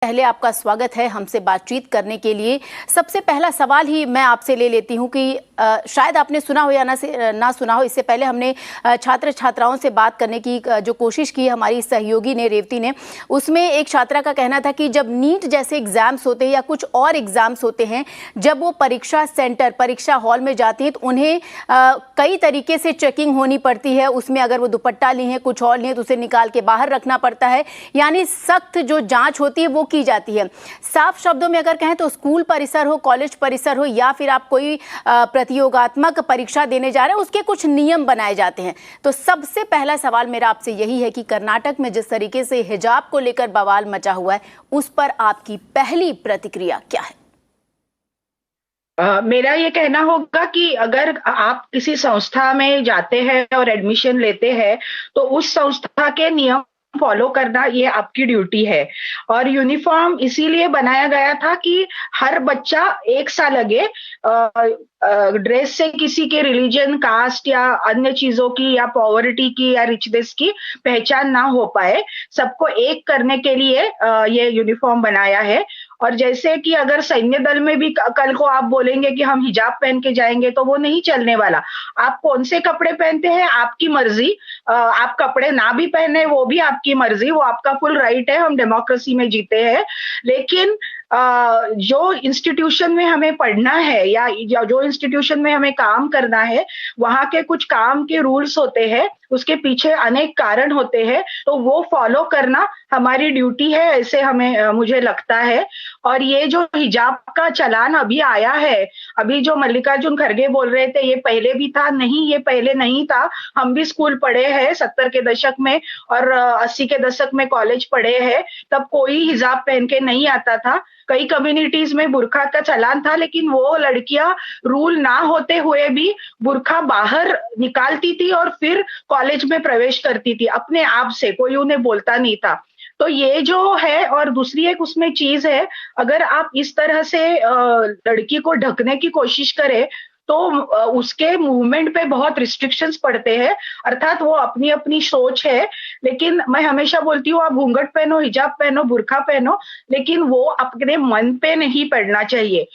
पहले आपका स्वागत है हमसे बातचीत करने के लिए। सबसे पहला सवाल ही मैं आपसे ले लेती हूं कि शायद आपने सुना हो या ना सुना हो, इससे पहले हमने छात्र छात्राओं से बात करने की जो कोशिश की हमारी सहयोगी ने, रेवती ने, उसमें एक छात्रा का कहना था कि जब नीट जैसे एग्जाम्स होते हैं या कुछ और एग्जाम्स होते हैं, जब वो परीक्षा सेंटर, परीक्षा हॉल में जाती हैं तो उन्हें कई तरीके से चेकिंग होनी पड़ती है। उसमें अगर वो दुपट्टा ली है, कुछ और ली है तो उसे निकाल के बाहर रखना पड़ता है। यानी सख्त जो जांच होती है वो की जाती है। साफ शब्दों में अगर कहें तो स्कूल परिसर हो, कॉलेज परिसर हो, या फिर आप कोई प्रतियोगात्मक परीक्षा देने जा रहे हैं, उसके कुछ नियम बनाए जाते हैं। तो सबसे पहला सवाल मेरा आपसे यही है कि कर्नाटक में जिस तरीके से हिजाब को लेकर बवाल मचा हुआ है, उस पर आपकी पहली प्रतिक्रिया क्या है? मेरा ये कहना होगा कि अगर आप किसी संस्था में जाते हैं और एडमिशन लेते हैं, तो उस संस्था के नियम फॉलो करना ये आपकी ड्यूटी है। और यूनिफॉर्म इसीलिए बनाया गया था कि हर बच्चा एक सा लगे, ड्रेस से किसी के रिलीजन, कास्ट या अन्य चीजों की या पॉवर्टी की या रिचनेस की पहचान ना हो पाए। सबको एक करने के लिए ये यूनिफॉर्म बनाया है। और जैसे कि अगर सैन्य दल में भी कल को आप बोलेंगे कि हम हिजाब पहन के जाएंगे, तो वो नहीं चलने वाला। आप कौन से कपड़े पहनते हैं आपकी मर्जी, आप कपड़े ना भी पहने वो भी आपकी मर्जी, वो आपका फुल राइट है। हम डेमोक्रेसी में जीते हैं। लेकिन जो इंस्टीट्यूशन में हमें पढ़ना है या जो इंस्टीट्यूशन में हमें काम करना है, वहां के कुछ काम के रूल्स होते हैं, उसके पीछे अनेक कारण होते हैं, तो वो फॉलो करना हमारी ड्यूटी है, ऐसे मुझे लगता है। और ये जो हिजाब का चलान अभी आया है, अभी जो मल्लिकार्जुन खड़गे बोल रहे थे ये पहले भी था, नहीं ये पहले नहीं था। हम भी स्कूल पढ़े हैं 70 के दशक में और 80 के दशक में कॉलेज पढ़े हैं, तब कोई हिजाब पहन के नहीं आता था। कई कम्युनिटीज में बुरखा का चलान था, लेकिन वो लड़कियां रूल ना होते हुए भी बुरखा बाहर निकालती थी और फिर कॉलेज में प्रवेश करती थी अपने आप से, कोई उन्हें बोलता नहीं था। तो ये जो है, और दूसरी एक उसमें चीज है, अगर आप इस तरह से लड़की को ढकने की कोशिश करें तो उसके मूवमेंट पे बहुत रिस्ट्रिक्शंस पड़ते हैं। अर्थात वो अपनी अपनी सोच है। लेकिन मैं हमेशा बोलती हूँ, आप घूंघट पहनो, हिजाब पहनो, बुरखा पहनो, लेकिन वो अपने मन पे नहीं पड़ना चाहिए।